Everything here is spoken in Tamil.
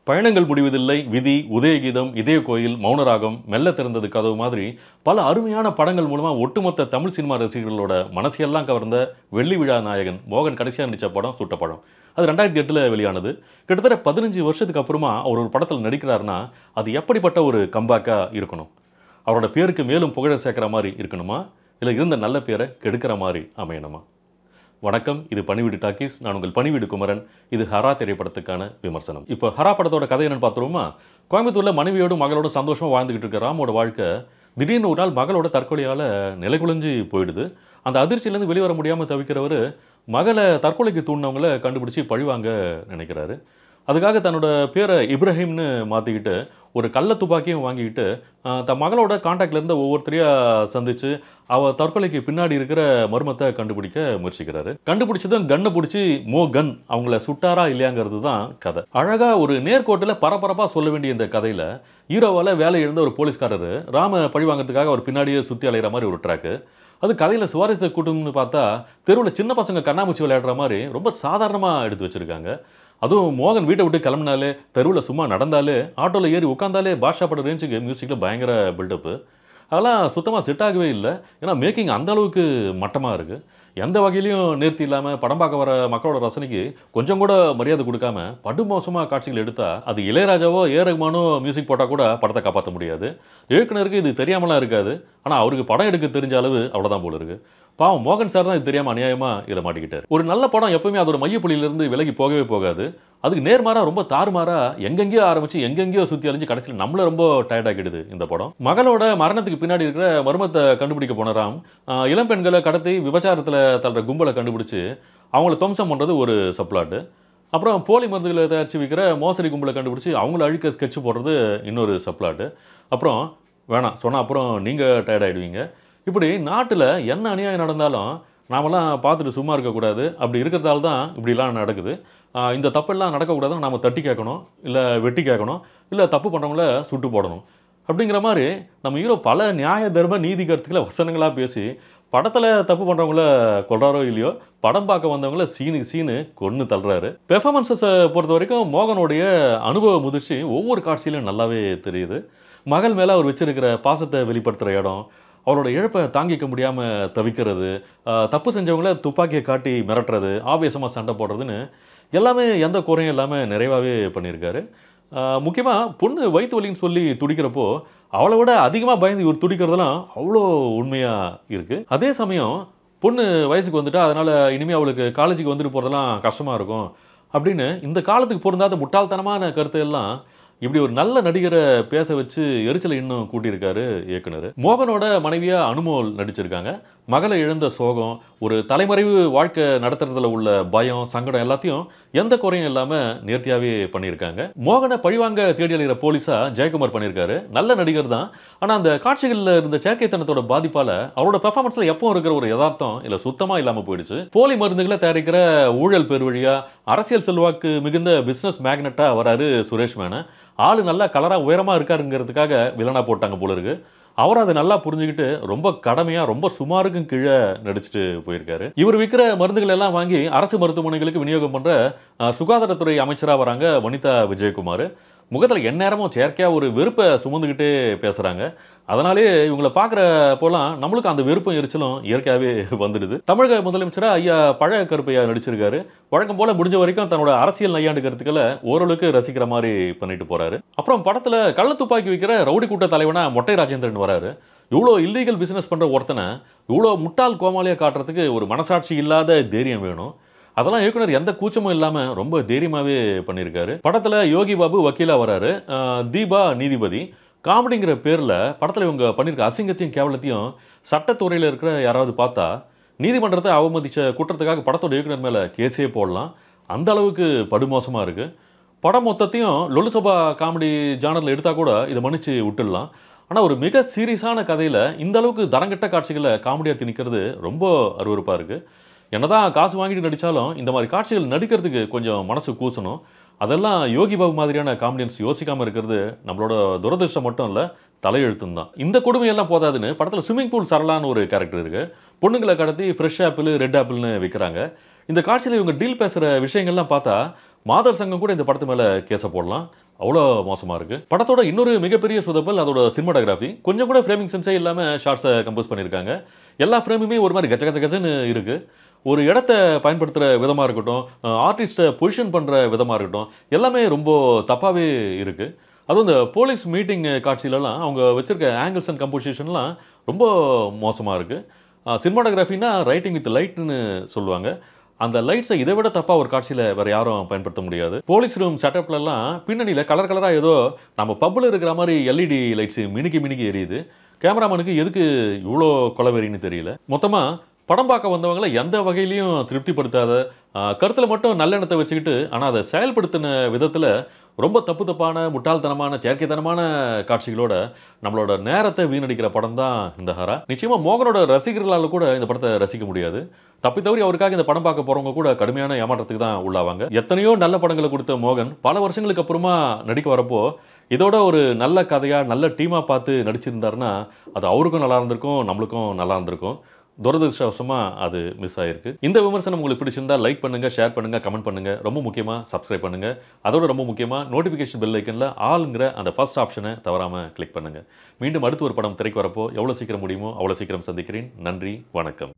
பயணங்கள் முடிவதில்லை, விதி, உதயகீதம், இதய கோயில், மௌனராகம், மெல்ல திறந்தது கதவு மாதிரி பல அருமையான படங்கள் மூலமா ஒட்டுமொத்த தமிழ் சினிமா ரசிகர்களோட மனசையெல்லாம் கவர்ந்த வெள்ளி விழா நாயகன் மோகன் கடைசியா நடிச்ச படம் சுட்ட படம். அது 2008ல வெளியானது. கிட்டத்தட்ட 15 வருஷத்துக்கு அப்புறமா அவர் ஒரு படத்தில் நடிக்கிறாருன்னா, அது எப்படிப்பட்ட ஒரு கம்பேக்கா இருக்கணும்? அவரோட பேருக்கு மேலும் புகழ சேர்க்கிற மாரி இருக்கணுமா? இல்ல இருந்த நல்ல பேரை கெடுக்கிற மாரி அமையணுமா? வணக்கம், இது பணிவீடு டாக்கீஸ். நான் உங்கள் பணிவீடு குமரன். இது ஹரா திரைப்படத்துக்கான விமர்சனம். இப்போ ஹரா படத்தோட கதை என்னன்னு பார்த்துருவோமா? கோயம்புத்தூர்ல மனைவியோடும் மகளோடும் சந்தோஷமா வாழ்ந்துகிட்டு இருக்க ராமோட வாழ்க்கை திடீர்னு ஒரு நாள் மகளோட தற்கொலையால நிலைகுலைஞ்சு போயிடுது. அந்த அதிர்ச்சியிலேருந்து வெளிவர முடியாமல் தவிக்கிறவர் மகளை தற்கொலைக்கு தூண்டினவங்கள கண்டுபிடிச்சி பழிவாங்க நினைக்கிறாரு. அதுக்காக தன்னோட பேரை இப்ராஹிம்னு மாற்றிக்கிட்டு ஒரு கள்ள துப்பாக்கியும் வாங்கிக்கிட்டு தன் மகளோட கான்டாக்டில் இருந்த ஒவ்வொருத்தரையாக சந்தித்து அவள் தற்கொலைக்கு பின்னாடி இருக்கிற மர்மத்தை கண்டுபிடிக்க முயற்சிக்கிறாரு. கண்டுபிடிச்சதும் கன்னை பிடிச்சி கன் அவங்கள சுட்டாரா இல்லையாங்கிறது தான் கதை. அழகாக ஒரு நேர்கோட்டில் பரபரப்பாக சொல்ல வேண்டிய இந்த கதையில் ஹீரோவால் வேலை இழந்த ஒரு போலீஸ்காரர் ராம பழிவாங்கிறதுக்காக அவர் பின்னாடியே சுற்றி அலைகிற மாதிரி ஒரு ட்ராக்கு. அது கதையில் சுவாரஸ்யத்தை கூட்டும்னு பார்த்தா தெருவில் சின்ன பசங்க கண்ணாமூச்சி விளையாடுற மாதிரி ரொம்ப சாதாரணமாக எடுத்து வச்சுருக்காங்க. அதுவும் மோகன் வீட்டை விட்டு கிளம்பினாலே, தெருவில் சும்மா நடந்தாலே, ஆட்டோவில் ஏறி உட்காந்தாலே பாஷா பட ரேஞ்சுக்கு மியூசிக்கில் பயங்கர பில்டப்பு. அதெல்லாம் சுத்தமாக செட் ஆகவே இல்லை. ஏன்னா மேக்கிங் அந்த அளவுக்கு மட்டமாக இருக்குது. எந்த வகையிலையும் நேர்த்தி இல்லாமல் படம் பார்க்க வர மக்களோட ரசனைக்கு கொஞ்சம் கூட மரியாதை கொடுக்காம படுமோசமாக காட்சிகள் எடுத்தால் அது இளையராஜாவோ ரகுமானோ மியூசிக் போட்டால் கூட படத்தை காப்பாற்ற முடியாது. இயக்குனருக்கு இது தெரியாமலாம் இருக்காது. ஆனால் அவருக்கு படம் எடுக்க தெரிஞ்ச அளவு அவ்வளோதான் போல இருக்குது. பாவம் மோகன் சார் தான் இது தெரியாமல் அநியாயமாக இதில் மாட்டிக்கிட்டார். ஒரு நல்ல படம் எப்பவுமே அதோட மையப்புள்ளியிலிருந்து விலகி போகவே போகாது. அதுக்கு நேர்மாறாக ரொம்ப தாறுமாறாக எங்கெங்கேயோ ஆரம்பித்து எங்கெங்கேயோ சுற்றி அழிஞ்சு கடைசியில் நம்மளை ரொம்ப டயர்டாகிடுது இந்த படம். மகளோட மரணத்துக்கு பின்னாடி இருக்கிற மர்மத்தை கண்டுபிடிக்க போன ராம் இளம் பெண்களை கடத்தி விபச்சாரத்தில் தள்ளுற கும்பலை கண்டுபிடிச்சி அவங்கள துவம்சம் பண்ணுறது ஒரு சப்ளாட்டு. அப்புறம் போலி மருந்துகளை தயாரித்து விற்கிற மோசடி கும்பலை கண்டுபிடிச்சி அவங்கள அழிக்க ஸ்கெட்ச் போடுறது இன்னொரு சப்ளாட்டு. அப்புறம் வேணாம் சொன்னால் அப்புறம் நீங்கள் டயர்டாகிடுவீங்க. இப்படி நாட்டில் என்ன அநியாயம் நடந்தாலும் நாமெல்லாம் பார்த்துட்டு சும்மா இருக்கக்கூடாது. அப்படி இருக்கிறதால தான் இப்படிலாம் நடக்குது. இந்த தப்பெல்லாம் நடக்கக்கூடாதுன்னு நாம் தட்டி கேட்கணும், இல்லை வெட்டி கேட்கணும், இல்லை தப்பு பண்ணுறவங்கள சுட்டு போடணும். அப்படிங்கிற மாதிரி நம்ம ஹீரோ பல நியாய தர்ம நீதி கருத்துக்களை வசனங்களாக பேசி படத்தில் தப்பு பண்ணுறவங்கள கொள்றாரோ இல்லையோ, படம் பார்க்க வந்தவங்கள சீனு கொன்று தள்ளுறாரு. பெர்ஃபார்மன்ஸை பொறுத்த வரைக்கும் மோகனுடைய அனுபவ முதிர்ச்சி ஒவ்வொரு காட்சியிலும் நல்லாவே தெரியுது. மகள் மேலே அவர் வச்சிருக்கிற பாசத்தை வெளிப்படுத்துகிற இடம், அவரோட இழப்பை தாங்கிக்க முடியாமல் தவிக்கிறது, தப்பு செஞ்சவங்கள துப்பாக்கியை காட்டி மிரட்டுறது, ஆவேசமாக சண்டை போடுறதுன்னு எல்லாமே எந்த குறையும் இல்லாமல் நிறைவாகவே பண்ணியிருக்காரு. முக்கியமாக பொண்ணு வயிற்று வலின்னு சொல்லி துடிக்கிறப்போ அவளை விட அதிகமாக பயந்து இவர் துடிக்கிறதுலாம் அவ்வளோ உண்மையாக இருக்குது. அதே சமயம் பொண்ணு வயசுக்கு வந்துட்டா அதனால் இனிமேல் அவளுக்கு காலேஜுக்கு வந்துட்டு போகிறதெல்லாம் கஷ்டமாக இருக்கும் அப்படின்னு இந்த காலத்துக்கு பொருந்தாத முட்டாள்தனமான கருத்தை எல்லாம் இப்படி ஒரு நல்ல நடிகரை பேச வச்சு எரிச்சலை இன்னும் கூட்டியிருக்காரு இயக்குனர். மோகனோட மனைவியா அனுமோல் நடிச்சிருக்காங்க. மகளை இழந்த சோகம், ஒரு தலைமறைவு வாழ்க்கை நடத்துறதுல உள்ள பயம், சங்கடம் எல்லாத்தையும் எந்த குறையும் இல்லாமல் நேர்த்தியாகவே பண்ணியிருக்காங்க. மோகனை பழிவாங்க தேடி அலைகிற போலீஸா ஜெயக்குமார் பண்ணியிருக்காரு. நல்ல நடிகர் தான். ஆனால் அந்த காட்சிகளில் இருந்த செயற்கைத்தனத்தோட பாதிப்பால் அவரோட பெர்ஃபார்மன்ஸில் எப்பவும் இருக்கிற ஒரு யதார்த்தம் இல்லை சுத்தமாக இல்லாமல் போயிடுச்சு. போலி மருந்துகளை தயாரிக்கிற ஊழல் பேர் வழியா அரசியல் செல்வாக்கு மிகுந்த பிஸ்னஸ் மேக்னட்டாக வராரு சுரேஷ் மேனன். ஆளு நல்லா கலராக உயரமாக இருக்காருங்கிறதுக்காக வில்லனா போட்டாங்க போல இருக்கு. அவர் அதை நல்லா புரிஞ்சுக்கிட்டு ரொம்ப கடமையாக ரொம்ப சுமாருக்கும் கீழே நடிச்சுட்டு போயிருக்காரு. இவர் விற்கிற மருந்துகள் எல்லாம் வாங்கி அரசு மருத்துவமனைகளுக்கு விநியோகம் பண்ணுற சுகாதாரத்துறை அமைச்சராக வராங்க வனிதா விஜயகுமார். முகத்தில் எந்நேரமும் செயற்கையாக ஒரு வெறுப்பை சுமந்துக்கிட்டே பேசுகிறாங்க. அதனாலே இவங்களை பார்க்குற போலாம் நம்மளுக்கு அந்த வெறுப்பும் எரிச்சலும் இயற்கையாகவே வந்துடுது. தமிழக முதலமைச்சராக ஐயா பழ கருப்பையா நடிச்சிருக்காரு. வழக்கம் போல் முடிஞ்ச வரைக்கும் தன்னோட அரசியல் நையாண்டு கருத்துக்களை ஓரளவுக்கு ரசிக்கிற மாதிரி பண்ணிட்டு போகிறாரு. அப்புறம் படத்தில் கள்ளத்துப்பாக்கி வைக்கிற ரவுடி கூட்ட தலைவனாக மொட்டை ராஜேந்திரன் வராரு. இவ்வளோ இல்லீகல் பிஸ்னஸ் பண்ணுற ஒருத்தனை இவ்வளோ முட்டாள் கோமாளியாக காட்டுறதுக்கு ஒரு மனசாட்சி இல்லாத தைரியம் வேணும். அதெல்லாம் இயக்குனர் எந்த கூச்சமும் இல்லாமல் ரொம்ப தைரியமாகவே பண்ணியிருக்காரு. படத்தில் யோகி பாபு வக்கீலாக வராரு, தீபா நீதிபதி. காமெடிங்கிற பேரில் படத்தில் இவங்க பண்ணியிருக்க அசிங்கத்தையும் கேவலத்தையும் சட்டத்துறையில் இருக்கிற யாராவது பார்த்தா நீதிமன்றத்தை அவமதித்த குற்றத்துக்காக படத்தோட இயக்குனர் மேலே கேஸே போடலாம். அந்த அளவுக்கு படுமோசமாக இருக்குது. படம் மொத்தத்தையும் லொலுசபா காமெடி ஜானரில் எடுத்தால் கூட இதை மன்னிச்சு விட்டுடலாம். ஆனால் ஒரு மிக சீரியஸான கதையில் இந்த அளவுக்கு தரங்கட்ட காட்சிகளை காமெடியாக திணிக்கிறது ரொம்ப அருவருப்பாக இருக்குது. என்னதான் காசு வாங்கிட்டு நடித்தாலும் இந்த மாதிரி காட்சிகள் நடிக்கிறதுக்கு கொஞ்சம் மனசு கூசணும். அதெல்லாம் யோகி பாபு மாதிரியான காமெடியன்ஸ் யோசிக்காமல் இருக்கிறது நம்மளோட துரதிருஷ்டம் மட்டும் இல்லை, தலையெழுத்தும் தான். இந்த கொடுமையெல்லாம் போதாதுன்னு படத்தில் ஸ்விம்மிங் பூல் சரளான்னு ஒரு கேரக்டர் இருக்குது. பொண்ணுங்களை கடத்தி ஃப்ரெஷ் ஆப்பிள் ரெட் ஆப்பிள்னு விற்கிறாங்க. இந்த காட்சியில் இவங்க டீல் பேசுகிற விஷயங்கள்லாம் பார்த்தா மாதர் சங்கம் கூட இந்த படத்து மேலே கேஸை போடலாம். அவ்வளோ மோசமாக இருக்குது. படத்தோட இன்னொரு மிகப்பெரிய சொதப்பல் அதோட சினிமாட்டோகிராஃபி. கொஞ்சம் கூட ஃப்ரேமிங் சென்ஸே இல்லாமல் ஷார்ட்ஸை கம்போஸ் பண்ணியிருக்காங்க. எல்லா ஃப்ரேமுமே ஒரு மாதிரி கச்ச கச்ச கச்சன்னு இருக்குது. ஒரு இடத்த பயன்படுத்துகிற விதமாக இருக்கட்டும், ஆர்டிஸ்ட்டை பொசிஷன் பண்ணுற விதமாக இருக்கட்டும், எல்லாமே ரொம்ப தப்பாகவே இருக்குது. அதுவும் இந்த போலீஸ் மீட்டிங் காட்சியிலலாம் அவங்க வச்சிருக்க ஆங்கிள்ஸ் அண்ட் கம்போசிஷன்லாம் ரொம்ப மோசமாக இருக்குது. சினிமாட்டோகிராஃபின்னா ரைட்டிங் வித் லைட்னு சொல்லுவாங்க. அந்த லைட்ஸை இதை விட தப்பாக ஒரு காட்சியில் வேறு யாரும் பயன்படுத்த முடியாது. போலீஸ் ரூம் செட்டப்லலாம் பின்னணியில் கலர் கலராக ஏதோ நம்ம பப்பில் இருக்கிற மாதிரி எல்இடி லைட்ஸு மினுக்கி மினுக்கி எரியுது. கேமராமேனுக்கு எதுக்கு இவ்வளோ கொலவெறின்னு தெரியல. மொத்தமாக படம் பார்க்க வந்தவங்களை எந்த வகையிலையும் திருப்திப்படுத்தாத, கருத்தில் மட்டும் நல்லெண்ணத்தை வச்சுக்கிட்டு ஆனால் அதை செயல்படுத்தின விதத்தில் ரொம்ப தப்பு தப்பான முட்டாள்தனமான செயற்கைத்தனமான காட்சிகளோட நம்மளோட நேரத்தை வீணடிக்கிற படம் தான் இந்த ஹரா. நிச்சயமாக மோகனோட ரசிகர்களால் கூட இந்த படத்தை ரசிக்க முடியாது. தப்பி தவறி அவருக்காக இந்த படம் பார்க்க போகிறவங்க கூட கடுமையான ஏமாற்றத்துக்கு தான் உள்ளாவாங்க. எத்தனையோ நல்ல படங்களை கொடுத்த மோகன் பல வருஷங்களுக்கு அப்புறமா நடிக்க வரப்போ இதோட ஒரு நல்ல கதையாக நல்ல டீமாக பார்த்து நடிச்சிருந்தாருன்னா அது அவருக்கும் நல்லா இருந்திருக்கும், நம்மளுக்கும் நல்லா இருந்திருக்கும். துரதிருஷ்டவசமாக அது மிஸ் ஆகிருக்கு. இந்த விமர்சனம் உங்களுக்கு பிடிச்சிருந்தால் லைக் பண்ணுங்கள், ஷேர் பண்ணுங்கள், கமெண்ட் பண்ணுங்கள். ரொம்ப முக்கியமாக சப்ஸ்கிரைப் பண்ணுங்கள். அதோட ரொம்ப முக்கியமாக நோட்டிஃபிகேஷன் பெல் ஐக்கனில் ஆளுங்கிற அந்த ஃபர்ஸ்ட் ஆப்ஷனை தவறாமல் கிளிக் பண்ணுங்கள். மீண்டும் அடுத்து ஒரு படம் திரைக்கு வரப்போ எவ்வளோ சீக்கிரம் முடியுமோ அவ்வளோ சீக்கிரம் சந்திக்கிறேன். நன்றி, வணக்கம்.